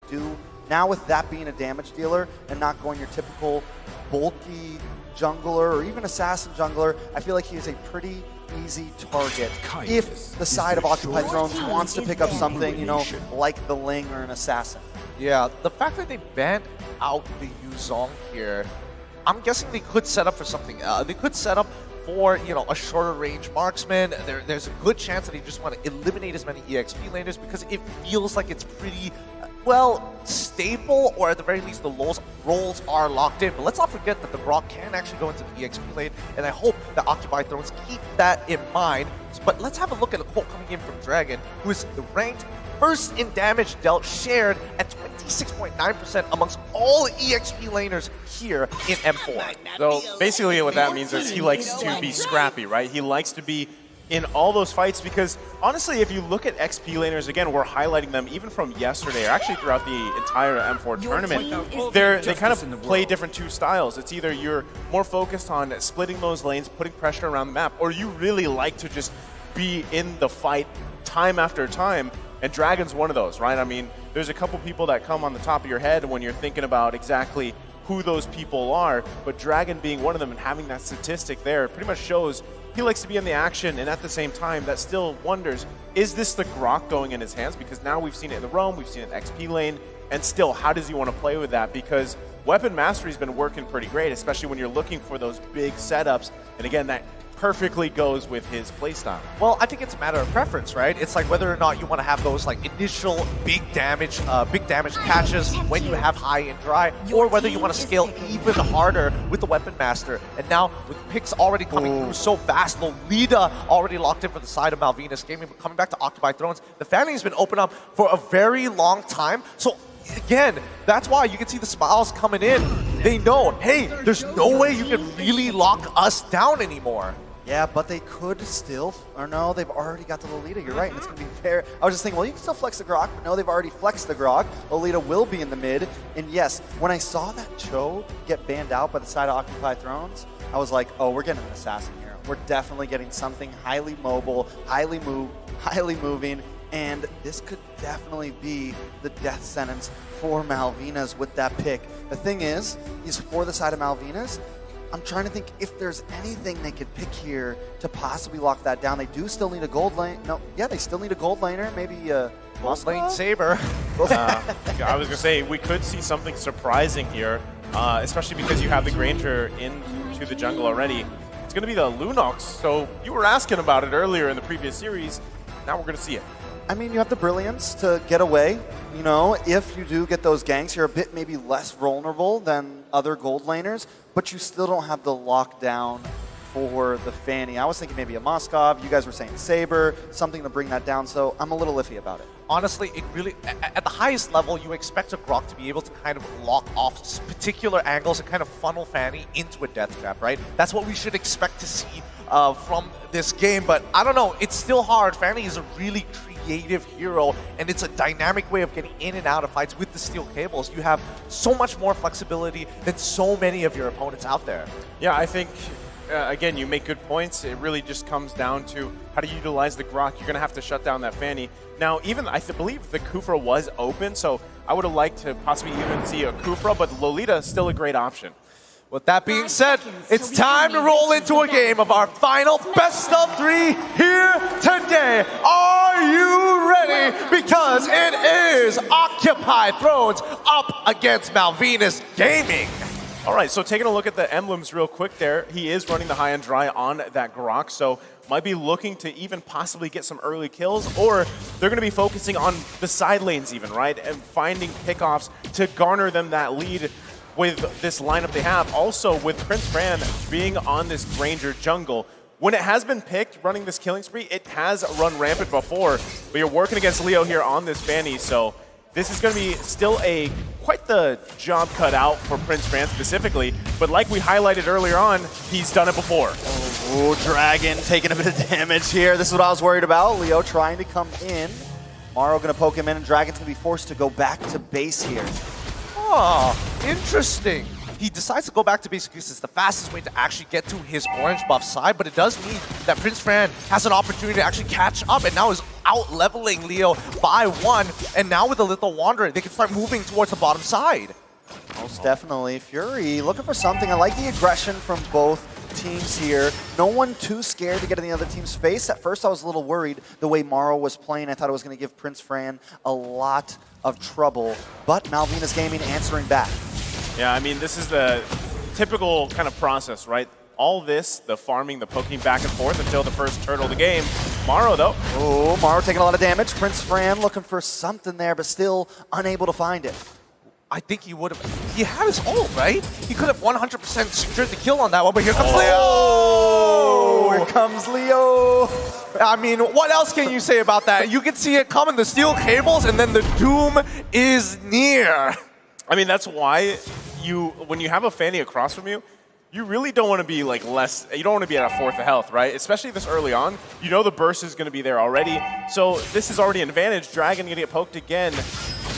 do. Now with that being a damage dealer and not going your typical bulky jungler or even assassin jungler, I feel like he is a pretty easy target if the side of Occupied Thrones wants to pick up something, you know, like the Ling or an assassin. Yeah, the fact that they banned out the Yuzong here, I'm guessing they could set up for something. They could set up for, you know, a shorter range marksman. There's a good chance that they just want to eliminate as many EXP laners because it feels like it's pretty, well, stable, or at the very least the roles are locked in. But let's not forget that the Grok can actually go into the EXP lane, and I hope that Occupied Thrones keep that in mind. But let's have a look at a quote coming in from Dragon, who is ranked first in damage dealt, shared at 26.9% amongst all EXP laners here in M4. So basically what that means is he likes to be scrappy, right? He likes to be in all those fights because honestly, if you look at XP laners, again, we're highlighting them even from yesterday or actually throughout the entire M4 tournament. They kind of play different two styles. It's either you're more focused on splitting those lanes, putting pressure around the map, or you really like to just be in the fight time after time. And Dragon's one of those, right? I mean, there's a couple people that come on the top of your head when you're thinking about exactly who those people are, but Dragon being one of them and having that statistic there pretty much shows he likes to be in the action, and at the same time, that still wonders, is this the Grok going in his hands? Because now we've seen it in the roam, we've seen it in XP lane, and still, how does he want to play with that? Because weapon mastery's been working pretty great, especially when you're looking for those big setups, and again, that perfectly goes with his playstyle. Well, I think it's a matter of preference, right? It's like whether or not you want to have those like initial big damage catches when you have high and dry, or whether you want to scale even harder with the Weapon Master. And now with picks already coming through so fast, Lolita already locked in for the side of Malvinas. Gaming coming back to Occupied Thrones. The Fanatic has been open up for a very long time. So again, that's why you can see the smiles coming in. They know, hey, there's no way you can really lock us down anymore. Yeah, but they could still, or no, they've already got the Lolita, you're right, and it's going to be fair. I was just thinking, well, you can still flex the Grok, but no, they've already flexed the Grok. Lolita will be in the mid, and yes, when I saw that Cho get banned out by the side of Occupied Thrones, I was like, oh, we're getting an assassin here. We're definitely getting something highly mobile, highly moving, and this could definitely be the death sentence for Malvinas with that pick. The thing is, he's for the side of Malvinas. I'm trying to think if there's anything they could pick here to possibly lock that down. They do still need a gold lane. No, yeah, they still need a gold laner. Maybe a gold lane saber. I was gonna say we could see something surprising here, especially because you have the Granger into the jungle already. It's gonna be the Lunox. So you were asking about it earlier in the previous series. Now we're gonna see it. I mean, you have the Brilliance to get away. You know, if you do get those ganks, you're a bit maybe less vulnerable than other gold laners, but you still don't have the lockdown for the Fanny. I was thinking maybe a Moskov. You guys were saying Saber, something to bring that down, so I'm a little iffy about it. Honestly, it really, at the highest level, you expect a Grok to be able to kind of lock off particular angles and kind of funnel Fanny into a death trap, right? That's what we should expect to see from this game, but I don't know, it's still hard. Fanny is a really creative hero, and it's a dynamic way of getting in and out of fights with the steel cables. You have so much more flexibility than so many of your opponents out there. Yeah, I think, again, you make good points. It really just comes down to how to utilize the Grok. You're going to have to shut down that Fanny. Now, even I believe the Kufra was open, so I would have liked to possibly even see a Kufra, but Lolita is still a great option. With that being said, it's time to roll into a game of our final best of 3 here today. Are you ready? Because it is Occupied Thrones up against Malvinas Gaming. All right, so taking a look at the emblems real quick there, he is running the high and dry on that Grok, so might be looking to even possibly get some early kills, or they're going to be focusing on the side lanes even, right? And finding pickoffs to garner them that lead with this lineup they have. Also, with Prince Fran being on this Granger jungle, when it has been picked, running this killing spree, it has run rampant before, but you're working against Leo here on this Fanny, so this is going to be still quite the job cut out for Prince Fran specifically, but like we highlighted earlier on, he's done it before. Oh, Dragon taking a bit of damage here. This is what I was worried about. Leo trying to come in. Maro going to poke him in, and Dragon's going to be forced to go back to base here. Oh, interesting. he decides to go back to basic use. It's the fastest way to actually get to his orange buff side, but it does mean that Prince Fran has an opportunity to actually catch up and now is out-leveling Leo by 1. And now with the Lethal Wanderer, they can start moving towards the bottom side. Most definitely. Fury looking for something. I like the aggression from both teams here. No one too scared to get in the other team's face. At first I was a little worried the way Morrow was playing. I thought it was going to give Prince Fran a lot of trouble, but Malvinas Gaming answering back. Yeah, I mean, this is the typical kind of process, right? All this, the farming, the poking back and forth until the first turtle of the game. Morrow, though. Oh, Morrow taking a lot of damage. Prince Fran looking for something there, but still unable to find it. I think he would have. He had his ult, right? He could have 100% secured the kill on that one, but here comes Leo! Oh, here comes Leo! I mean, what else can you say about that? You can see it coming, the steel cables, and then the doom is near. I mean, that's why when you have a Fanny across from you, you really don't want to be like you don't want to be at a fourth of health, right? Especially this early on. You know the burst is going to be there already. So this is already an advantage. Dragon going to get poked again.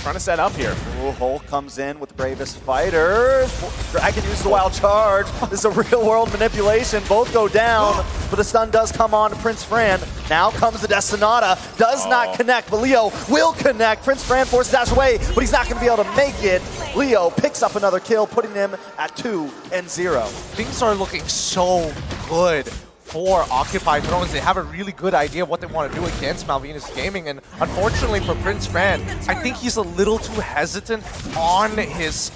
Trying to set up here. Ooh, Hulk comes in with the bravest fighter. Dragon uses the wild charge. This is a real-world manipulation. Both go down, but the stun does come on to Prince Fran. Now comes the Destinata. Does not connect, but Leo will connect. Prince Fran forces dash away, but he's not going to be able to make it. Leo picks up another kill, putting him at 2-0. Things are looking so good for Occupy Thrones. They have a really good idea of what they want to do against Malvinas Gaming, and unfortunately for Prince Fran, I think he's a little too hesitant on his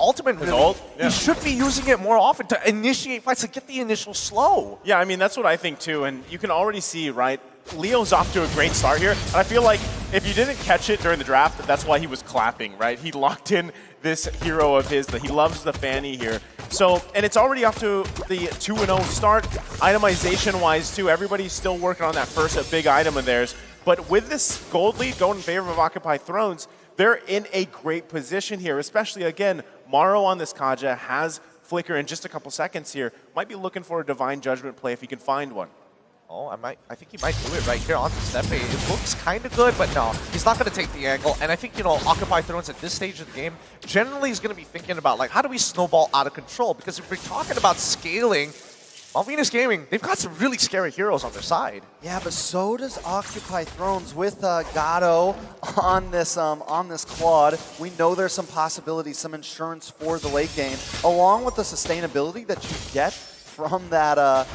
ultimate. His ult? Yeah. He should be using it more often to initiate fights, to get the initial slow. Yeah, I mean, that's what I think too, and you can already see, right, Leo's off to a great start here, and I feel like if you didn't catch it during the draft, that's why he was clapping, right? He locked in this hero of his, that he loves the Fanny here. So, and it's already off to the 2-0 start. Itemization-wise, too, everybody's still working on that first big item of theirs. But with this gold lead going in favor of Occupy Thrones, they're in a great position here, especially, again, Morrow on this Kaja has Flicker in just a couple seconds here. Might be looking for a Divine Judgment play if he can find one. Oh, I think he might do it right here onto Steppe. It looks kind of good, but no, he's not going to take the angle. And I think, you know, Occupy Thrones at this stage of the game generally is going to be thinking about, like, how do we snowball out of control? Because if we're talking about scaling, Malvinas Gaming, they've got some really scary heroes on their side. Yeah, but so does Occupy Thrones with Gato on this Claude. We know there's some possibilities, some insurance for the late game, along with the sustainability that you get from that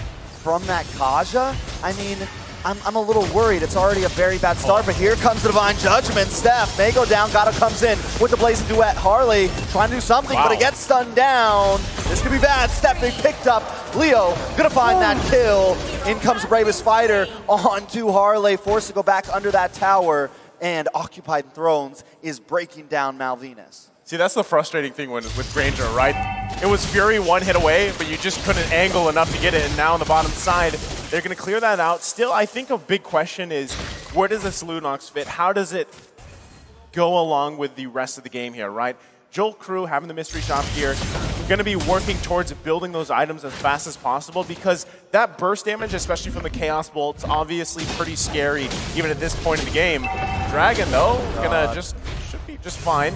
Kaja. I mean, I'm a little worried. It's already a very bad start, but here comes the Divine Judgment. Steph may go down. Gato comes in with the Blazing Duet. Harley trying to do something, but it gets stunned down. This could be bad. Steph, they picked up. Leo gonna find that kill. In comes the bravest fighter onto Harley, forced to go back under that tower, and Occupied Thrones is breaking down Malvinas. See, that's the frustrating thing with Granger, right? It was Fury one hit away, but you just couldn't angle enough to get it, and now on the bottom side, they're going to clear that out. Still, I think a big question is, where does this Lunox fit? How does it go along with the rest of the game here, right? Joel Crew having the mystery shop here, going to be working towards building those items as fast as possible, because that burst damage, especially from the Chaos Bolt's obviously pretty scary, even at this point in the game. Dragon, though, should be just fine.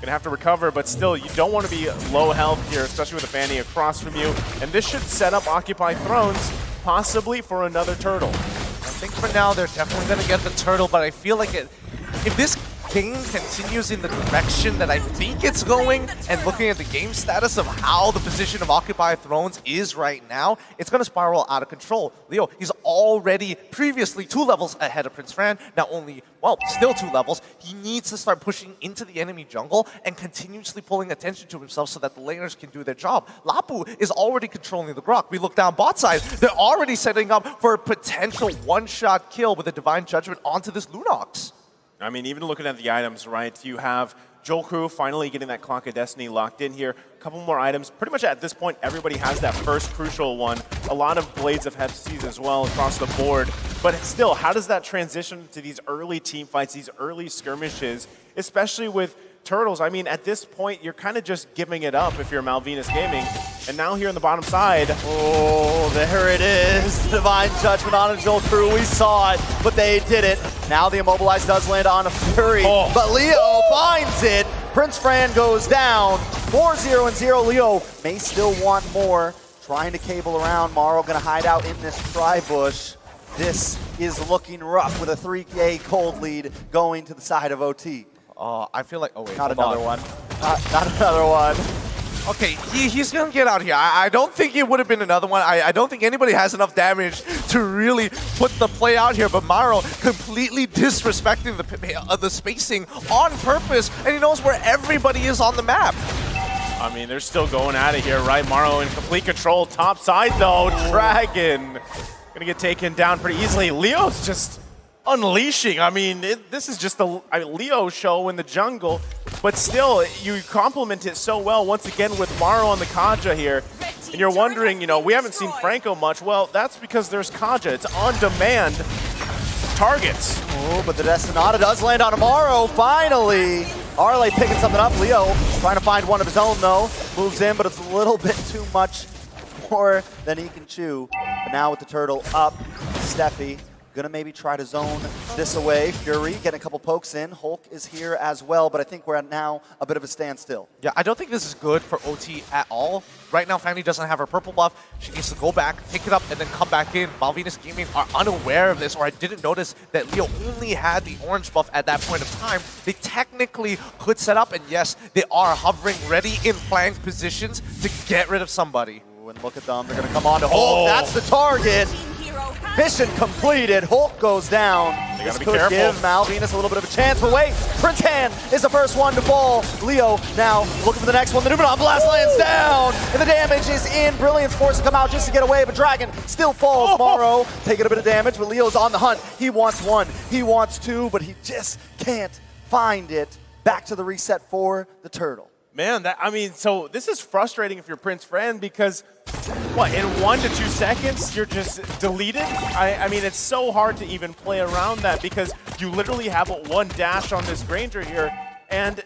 Gonna have to recover, but still, you don't want to be low health here, especially with a Fanny across from you. And this should set up Occupy Thrones, possibly for another turtle. I think for now, they're definitely gonna get the turtle, but I feel like if this game continues in the direction that I think it's going, and looking at the game status of how the position of Occupy Thrones is right now, it's going to spiral out of control. Leo, he's already previously 2 levels ahead of Prince Fran, now only, well, still 2 levels. He needs to start pushing into the enemy jungle and continuously pulling attention to himself so that the laners can do their job. Lapu is already controlling the Grok. We look down bot side, they're already setting up for a potential one-shot kill with a Divine Judgment onto this Lunox. I mean, even looking at the items, right, you have Joel Crew finally getting that Clock of Destiny locked in here. A couple more items. Pretty much at this point, everybody has that first crucial one. A lot of Blades of Hephaestus as well across the board. But still, how does that transition to these early team fights, these early skirmishes, especially with Turtles? I mean, at this point, you're kind of just giving it up if you're Malvinas Gaming. And now here on the bottom side, Oh, there it is. Divine Judgment on a Joel Crew. We saw it, but they did it. Now the Immobilize does land on a Fury, but Leo finds it. Prince Fran goes down. 4-0 and 0. Leo may still want more. Trying to cable around. Morrow gonna hide out in this tri-bush. This is looking rough with a 3K gold lead going to the side of OT. I feel like, oh wait, Not hold another on. one. Not another one. Okay, he's gonna get out here. I don't think it would have been another one. I don't think anybody has enough damage to really put the play out here, but Maro completely disrespecting the spacing on purpose, and he knows where everybody is on the map. I mean, they're still going at it here, right? Morrow in complete control. Top side, though. Dragon gonna get taken down pretty easily. Leo's just unleashing. I mean, this is just a Leo show in the jungle, but still, you complement it so well once again with Morrow on the Kaja here. And you're wondering, you know, we haven't seen Franco much. Well, that's because there's Kaja. It's on-demand targets. Oh, but the Destinata does land on Amaro, finally. Arle picking something up. Leo trying to find one of his own, though. Moves in, but it's a little bit too much more than he can chew. But now with the turtle up, Steffi gonna maybe try to zone this away. Fury getting a couple pokes in. Hulk is here as well, but I think we're at now a bit of a standstill. Yeah, I don't think this is good for OT at all. Right now, Fanny doesn't have her purple buff. She needs to go back, pick it up, and then come back in. Malvinas Gaming are unaware of this, or I didn't notice that Leo only had the orange buff at that point of time. They technically could set up, and yes, they are hovering ready in flank positions to get rid of somebody. Ooh, and look at them. They're gonna come on to Hulk. That's the target. Mission completed. Hulk goes down. They This gotta be could careful. give Malvinas a little bit of a chance, but wait, Prince Han is the first one to fall. Leo now looking for the next one. The Numenon Blast lands down, and the damage is in. Brilliance forced to come out just to get away, but Dragon still falls. Morrow taking a bit of damage, but Leo's on the hunt. He wants one, he wants two, but he just can't find it. Back to the reset for the Turtle. Man, I mean, so this is frustrating if you're Prince Fran because, what, in 1 to 2 seconds, you're just deleted? I mean, it's so hard to even play around that because you literally have one dash on this Granger here, and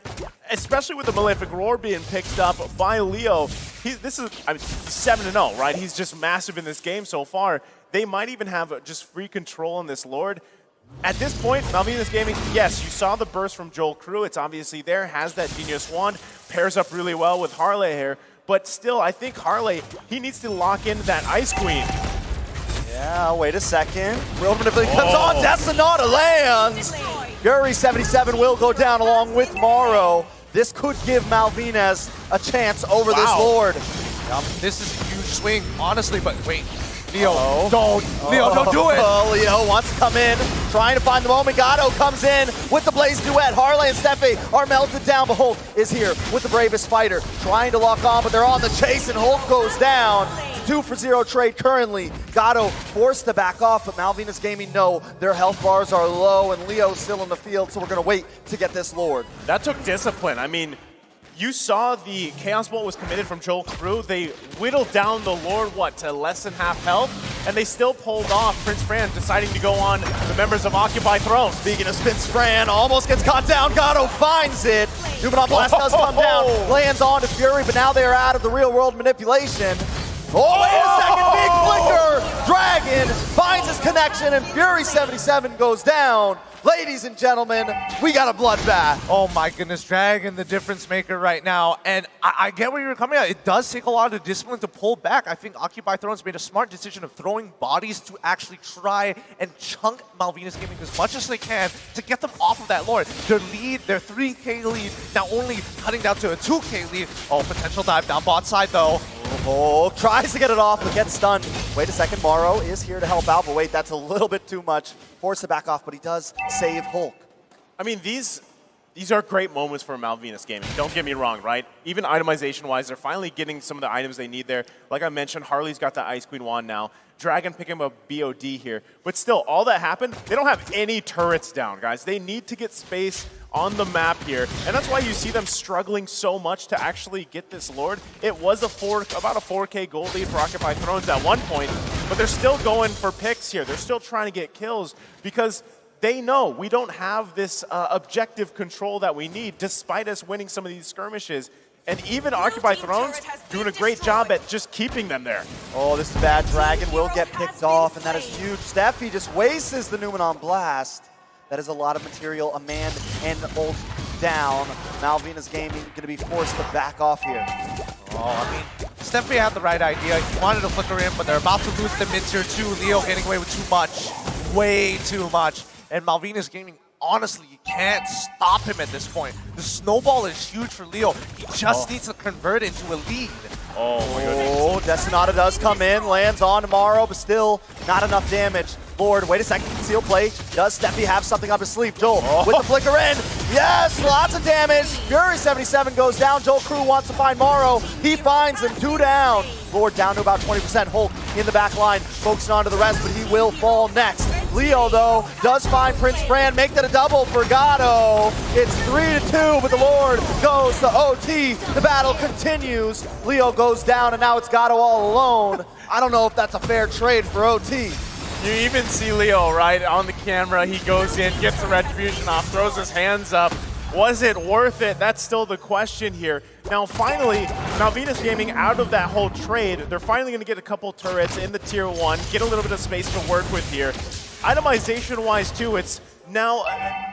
especially with the Malefic Roar being picked up by Leo, this is 7-0, right? He's just massive in this game so far. They might even have just free control on this Lord. At this point, Malvinas Gaming, yes, you saw the burst from Joel Crew. It's obviously there, has that Genius Wand, pairs up really well with Harley here. But still, I think Harley, he needs to lock in that Ice Queen. Yeah, wait a second. Real manipulation comes on. Destinata lands. Fury 77 will go down along with Morrow. This could give Malvinas a chance over this Lord. This is a huge swing, honestly, but wait. Leo, Leo, don't do it. Leo wants to come in, trying to find the moment. Gato comes in with the Blaze Duet. Harley and Steffi are melted down, but Hulk is here with the bravest fighter, trying to lock on, but they're on the chase, and Hulk goes down. 2-for-0 trade currently. Gato forced to back off, but Malvinas Gaming know their health bars are low, and Leo's still in the field, so we're going to wait to get this Lord. That took discipline. I mean, you saw the Chaos Bolt was committed from Joel Crew. They whittled down the Lord, to less than half health? And they still pulled off Prince Fran, deciding to go on the members of Occupy Throne. Speaking of Spins, Fran almost gets caught down. Gato finds it. Numenon Blast does come down, lands on to Fury, but now they are out of the real-world manipulation. Oh, wait a second, big flicker! Dragon finds his connection, and Fury 77 goes down. Ladies and gentlemen, we got a bloodbath. Oh my goodness, Dragon, the difference maker right now. And I get where you're coming at. It does take a lot of discipline to pull back. I think Occupy Thrones made a smart decision of throwing bodies to actually try and chunk Malvinas Gaming as much as they can to get them off of that Lord. Their lead, their 3K lead, now only cutting down to a 2K lead. Oh, potential dive down bot side though. Oh, tries to get it off, but gets stunned. Wait a second, Morrow is here to help out, but wait, that's a little bit too much. Forced to back off, but he does save Hulk. I mean, these are great moments for Malvinas Gaming. Don't get me wrong, right? Even itemization-wise, they're finally getting some of the items they need there. Like I mentioned, Harley's got the Ice Queen wand now. Dragon picking up a BOD here. But still, all that happened, they don't have any turrets down, guys. They need to get space on the map here. And that's why you see them struggling so much to actually get this Lord. It was about a 4K gold lead for Occupy Thrones at one point, but they're still going for picks here. They're still trying to get kills because they know we don't have this objective control that we need, despite us winning some of these skirmishes. And even Occupy Thrones doing a great job at just keeping them there. Oh, this is bad. Dragon will get picked off, and that is huge. Steffi just wastes the Numenon Blast. That is a lot of material. A man and ult down. Malvinas Gaming going to be forced to back off here. Oh, I mean, Steffi had the right idea. He wanted to flicker in, but they're about to lose the mid-tier too. Leo getting away with too much. Way too much. And Malvinas Gaming, honestly, you can't stop him at this point. The snowball is huge for Leo. He just needs to convert into a lead. Oh, my goodness. Destinata does come in, lands on tomorrow, but still not enough damage. Lord, wait a second, conceal play. Does Steffi have something up his sleeve? Joel with the flicker in. Yes, lots of damage. Fury 77 goes down. Joel Crew wants to find Morrow. He finds him, 2 down. Lord down to about 20%. Hulk in the back line, focusing on to the rest, but he will fall next. Leo, though, does find Prince Fran, make that a double for Gatto. It's 3-2, but the Lord goes to OT. The battle continues. Leo goes down, and now it's Gatto all alone. I don't know if that's a fair trade for OT. You even see Leo, right, on the camera. He goes in, gets the retribution off, throws his hands up. Was it worth it? That's still the question here. Now, finally, Malvinas Gaming, out of that whole trade, they're finally going to get a couple turrets in the tier 1, get a little bit of space to work with here. Itemization-wise, too, it's now,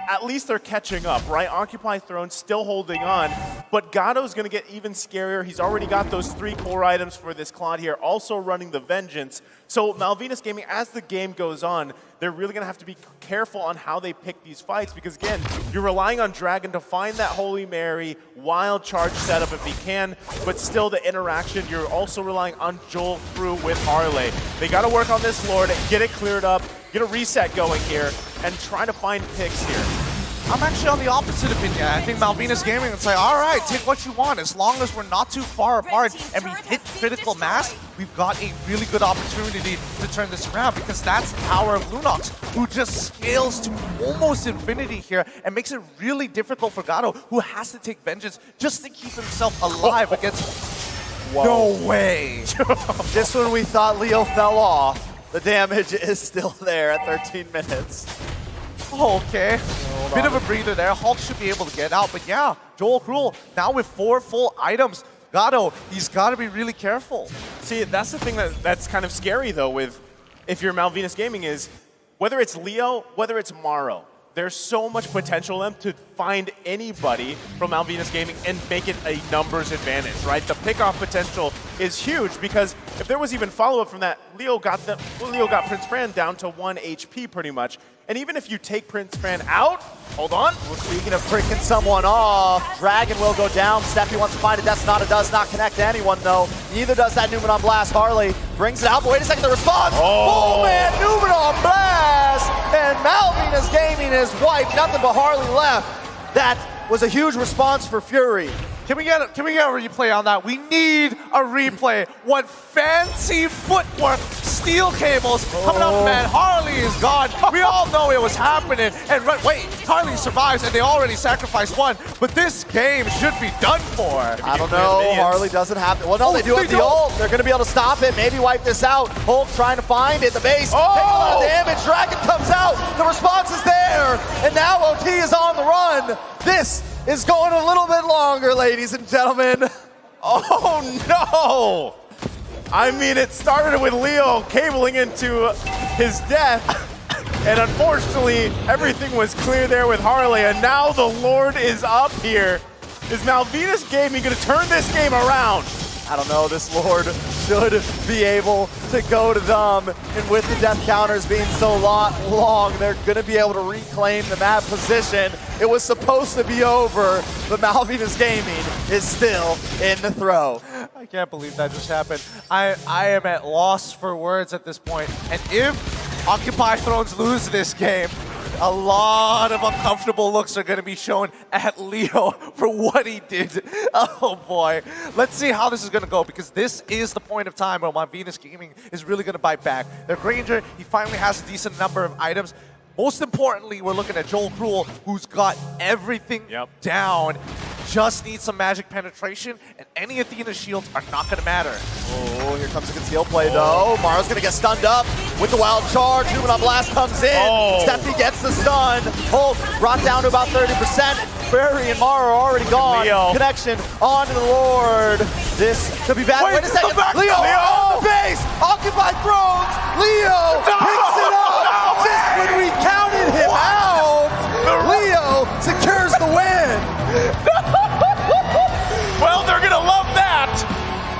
at least they're catching up, right? Occupy Throne still holding on, but Gatto's going to get even scarier. He's already got those 3 core items for this Claude here, also running the Vengeance. So Malvinas Gaming, as the game goes on, they're really going to have to be careful on how they pick these fights because, again, you're relying on Dragon to find that Holy Mary, wild charge setup if he can, but still the interaction, you're also relying on Joel Crew with Harley. They got to work on this Lord, get it cleared up, get a reset going here, and try to find picks here. I'm actually on the opposite opinion. I think Malvinas Gaming would say, all right, take what you want. As long as we're not too far apart and we hit critical mass, we've got a really good opportunity to turn this around because that's the power of Lunox, who just scales to almost infinity here and makes it really difficult for Gatto, who has to take vengeance just to keep himself alive against... Whoa. No way. This one we thought Leo fell off. The damage is still there at 13 minutes. Okay, bit of a breather there. Hulk should be able to get out, but yeah, Joel Cruel now with 4 full items. Gatto, he's got to be really careful. See, that's the thing that's kind of scary though with if you're Malvinas Gaming is whether it's Leo, whether it's Morrow, there's so much potential in them to find anybody from Malvinas Gaming and make it a numbers advantage, right? The pickoff potential is huge because if there was even follow-up from that, Leo got Prince Fran down to 1 HP pretty much. And even if you take Prince Fran out, hold on. Well, speaking of freaking someone off, Dragon will go down. Steffi wants to find it. Destinata does not connect to anyone, though. Neither does that Numenon Blast. Harley brings it out, but wait a second, the response. Oh man, Numenon Blast! And Malvinas Gaming is wiped. Nothing but Harley left. That was a huge response for Fury. Can we get a replay on that? We need a replay. What fancy footwork, steel cables coming up, man. Harley is gone. We all know it was happening. And wait, Harley survives, and they already sacrificed one. But this game should be done for. I don't know. Harley doesn't have it. Well, no, they do have the ult. They're going to be able to stop it. Maybe wipe this out. Hulk trying to find it. The base takes a lot of damage. Dragon comes out. The response is there. And now OT is on the run. This is going a little bit longer, ladies and gentlemen. Oh no! I mean, it started with Leo cabling into his death, and unfortunately, everything was clear there with Harley, and now the Lord is up here. Is Malvinas Gaming going to turn this game around? I don't know, this Lord should be able to go to them, and with the death counters being so long, they're going to be able to reclaim the map position. It was supposed to be over, but Malvinas Gaming is still in the throw. I can't believe that just happened. I am at loss for words at this point, and if Occupy Thrones lose this game, a lot of uncomfortable looks are going to be shown at Leo for what he did. Oh boy. Let's see how this is going to go, because this is the point of time where Malvinas Gaming is really going to bite back. Their Granger, he finally has a decent number of items. Most importantly, we're looking at Joel Cruel, who's got everything down. Just needs some magic penetration, and any Athena shields are not going to matter. Oh, here comes a conceal play, though. Mara's going to get stunned up with the wild charge. Numenon Blast comes in. Steffi gets the stun. Hulk brought down to about 30%. Barry and Mara are already gone. Leo. Connection onto the Lord. This could be bad. Wait a second. Leo on the base. Occupied thrones. Leo picks it up. Just when we counted him out, Leo secures the win. Well, they're gonna love that.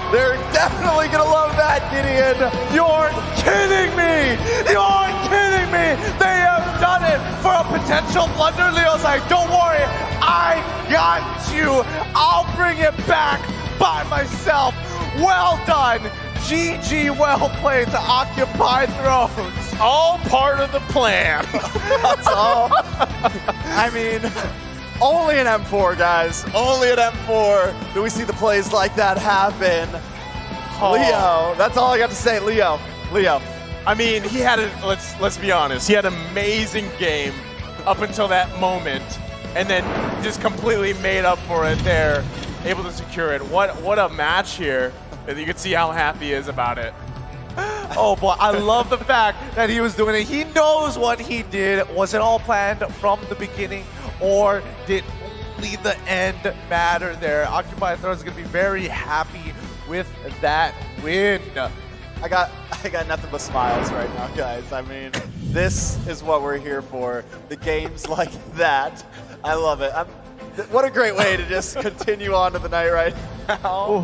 They're definitely gonna love that, Gideon. You're kidding me! You're kidding me! They have done it for a potential blunder. Leo's like, don't worry, I got you. I'll bring it back by myself. Well done. GG, well played to occupy thrones. All part of the plan. That's all. I mean, only an M4, guys. Only an M4 do we see the plays like that happen. Leo, that's all I got to say. Leo. I mean, he had a, let's be honest, he had an amazing game up until that moment, and then just completely made up for it there, able to secure it. What a match here. You can see how happy he is about it. Oh boy, I love the fact that he was doing it. He knows what he did. Was it all planned from the beginning, or did only the end matter there? Occupy Thrones is going to be very happy with that win. I got nothing but smiles right now, guys. I mean, this is what we're here for. The games like that. I love it. What a great way to just continue on to the night right now. Oh.